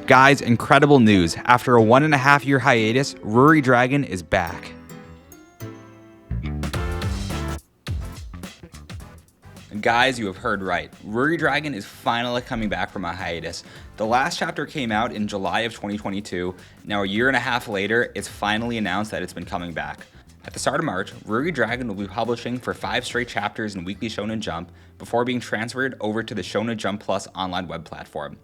Guys, incredible news. After a 1.5-year hiatus, Ruri Dragon is back. Guys, you have heard right. Ruri Dragon is finally coming back from a hiatus. The last chapter came out in July of 2022. Now, a year and a half later, it's finally announced that it's been coming back. At the start of March, Ruri Dragon will be publishing for 5 straight chapters in Weekly Shonen Jump before being transferred over to the Shonen Jump Plus online web platform.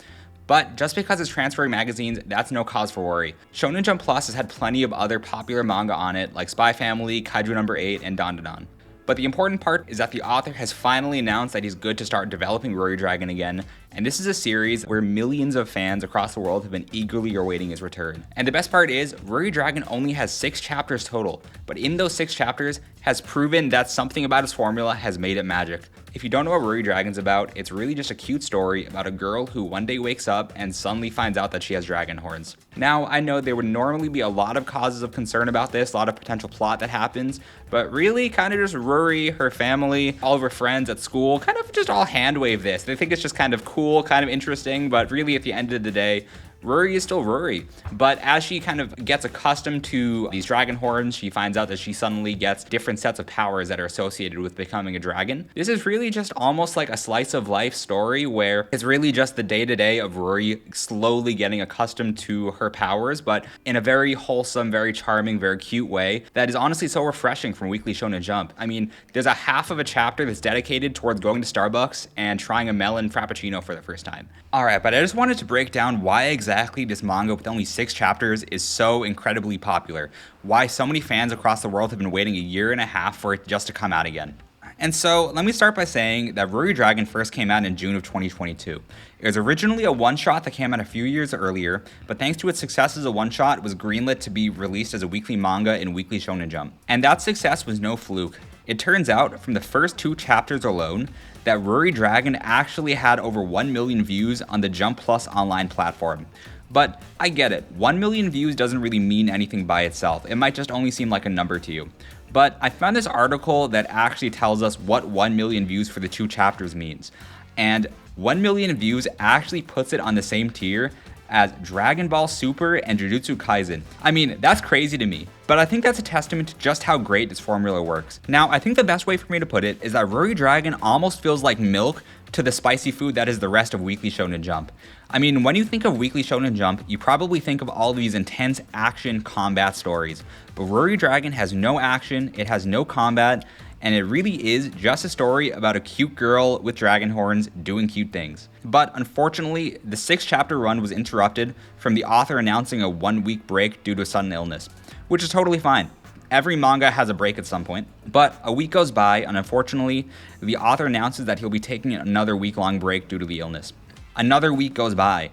But just because it's transferring magazines, that's no cause for worry. Shonen Jump Plus has had plenty of other popular manga on it, like Spy Family, Kaiju No. 8, and Dandadan. But the important part is that the author has finally announced that he's good to start developing Ruri Dragon again, and this is a series where millions of fans across the world have been eagerly awaiting his return. And the best part is, Ruri Dragon only has 6 chapters total, but in those 6 chapters has proven that something about his formula has made it magic. If you don't know what Ruri Dragon's about, it's really just a cute story about a girl who one day wakes up and suddenly finds out that she has dragon horns. Now, I know there would normally be a lot of causes of concern about this, a lot of potential plot that happens, but really kind of just Ruri, her family, all of her friends at school, kind of just all hand wave this. They think it's just kind of cool, kind of interesting, but really at the end of the day, Ruri is still Ruri, but as she kind of gets accustomed to these dragon horns, she finds out that she suddenly gets different sets of powers that are associated with becoming a dragon. This is really just almost like a slice of life story where it's really just the day-to-day of Ruri slowly getting accustomed to her powers, but in a very wholesome, very charming, very cute way that is honestly so refreshing from Weekly Shonen Jump. I mean, there's a half of a chapter that's dedicated towards going to Starbucks and trying a melon frappuccino for the first time. Alright, but I just wanted to break down why exactly this manga with only 6 chapters is so incredibly popular. Why so many fans across the world have been waiting a year and a half for it just to come out again. And so, let me start by saying that Ruri Dragon first came out in June of 2022. It was originally a one-shot that came out a few years earlier, but thanks to its success as a one-shot, it was greenlit to be released as a weekly manga in Weekly Shonen Jump. And that success was no fluke. It turns out, from the first 2 chapters alone, that Ruri Dragon actually had over 1 million views on the Jump Plus online platform. But I get it, 1 million views doesn't really mean anything by itself. It might just only seem like a number to you. But I found this article that actually tells us what 1 million views for the 2 chapters means. And 1 million views actually puts it on the same tier as Dragon Ball Super and Jujutsu Kaisen. I mean, that's crazy to me, but I think that's a testament to just how great this formula works. Now, I think the best way for me to put it is that Ruri Dragon almost feels like milk to the spicy food that is the rest of Weekly Shonen Jump. I mean, when you think of Weekly Shonen Jump, you probably think of all these intense action combat stories, but Ruri Dragon has no action, it has no combat, and it really is just a story about a cute girl with dragon horns doing cute things. But unfortunately, the 6-chapter run was interrupted from the author announcing a 1-week break due to a sudden illness, which is totally fine. Every manga has a break at some point, but a week goes by and unfortunately, the author announces that he'll be taking another week-long break due to the illness. Another week goes by,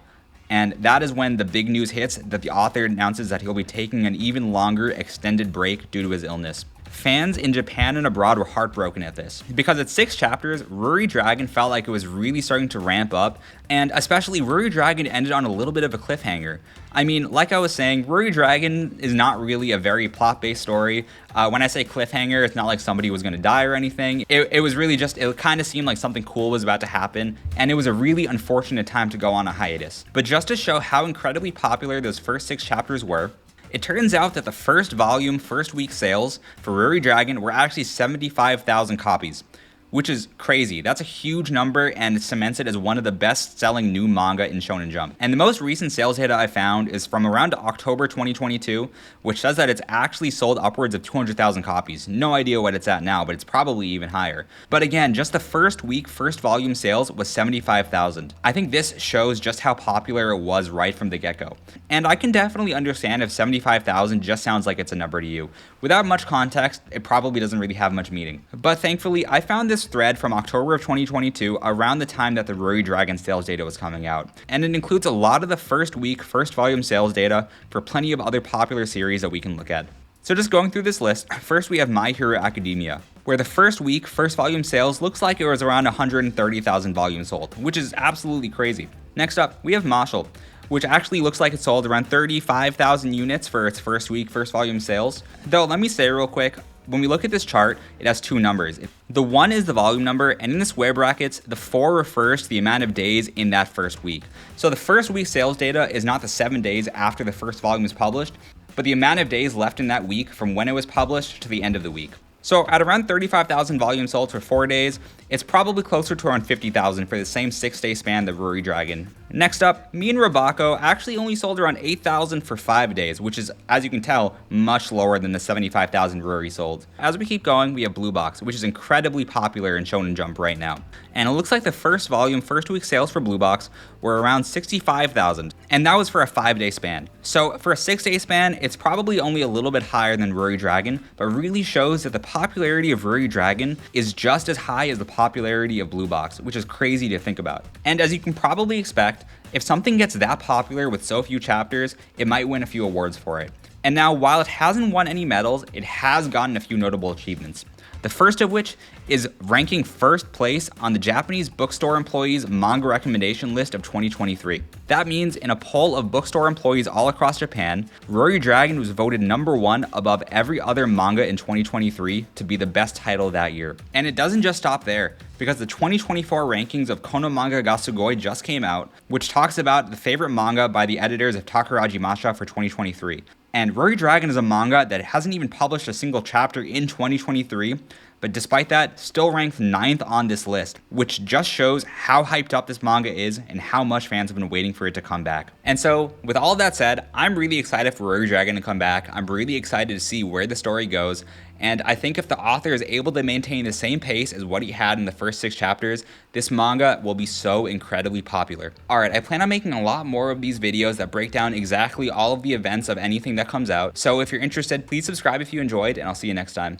and that is when the big news hits that the author announces that he'll be taking an even longer extended break due to his illness. Fans in Japan and abroad were heartbroken at this, because at 6 chapters, Ruri Dragon felt like it was really starting to ramp up, and especially Ruri Dragon ended on a little bit of a cliffhanger. I mean, like I was saying, Ruri Dragon is not really a very plot-based story. When I say cliffhanger, it's not like somebody was going to die or anything. It was really just, it kind of seemed like something cool was about to happen, and it was a really unfortunate time to go on a hiatus. But just to show how incredibly popular those first 6 chapters were, it turns out that the first volume, first week sales for Ruri Dragon were actually 75,000 copies, which is crazy. That's a huge number and it cements it as one of the best-selling new manga in Shonen Jump. And the most recent sales data I found is from around October 2022, which says that it's actually sold upwards of 200,000 copies. No idea what it's at now, but it's probably even higher. But again, just the first week, first volume sales was 75,000. I think this shows just how popular it was right from the get-go. And I can definitely understand if 75,000 just sounds like it's a number to you. Without much context, it probably doesn't really have much meaning. But thankfully, I found this thread from October of 2022 around the time that the Ruri Dragon sales data was coming out. And it includes a lot of the first week, first volume sales data for plenty of other popular series that we can look at. So just going through this list, first we have My Hero Academia, where the first week, first volume sales looks like it was around 130,000 volumes sold, which is absolutely crazy. Next up, we have Marshall, which actually looks like it sold around 35,000 units for its first week, first volume sales. Though, let me say real quick, When we look at this chart, it has two numbers. The 1 is the volume number, and in the square brackets, the 4 refers to the amount of days in that first week. So the first week sales data is not the 7 days after the first volume is published, but the amount of days left in that week from when it was published to the end of the week. So at around 35,000 volumes sold for 4 days, it's probably closer to around 50,000 for the same 6-day span of Ruri Dragon. Next up, me and Rabako actually only sold around 8,000 for 5 days, which is, as you can tell, much lower than the 75,000 Ruri sold. As we keep going, we have Blue Box, which is incredibly popular in Shonen Jump right now. And it looks like the first week sales for Blue Box were around 65,000, and that was for a 5-day span. So for a 6-day span, it's probably only a little bit higher than Ruri Dragon, but really shows that the popularity of Ruri Dragon is just as high as the popularity of Blue Box, which is crazy to think about. And as you can probably expect, if something gets that popular with so few chapters, it might win a few awards for it. And now, while it hasn't won any medals, it has gotten a few notable achievements. The first of which is ranking first place on the Japanese bookstore employees manga recommendation list of 2023. That means in a poll of bookstore employees all across Japan, Ruri Dragon was voted number 1 above every other manga in 2023 to be the best title that year. And it doesn't just stop there, because the 2024 rankings of Kono Manga ga Sugoi just came out, which talks about the favorite manga by the editors of Takaraji Masha for 2023. And Ruri Dragon is a manga that hasn't even published a single chapter in 2023, but despite that, still ranked 9th on this list, which just shows how hyped up this manga is and how much fans have been waiting for it to come back. And so, with all of that said, I'm really excited for Ruri Dragon to come back. I'm really excited to see where the story goes, and I think if the author is able to maintain the same pace as what he had in the first 6 chapters, this manga will be so incredibly popular. Alright, I plan on making a lot more of these videos that break down exactly all of the events of anything that comes out, so if you're interested, please subscribe if you enjoyed, and I'll see you next time.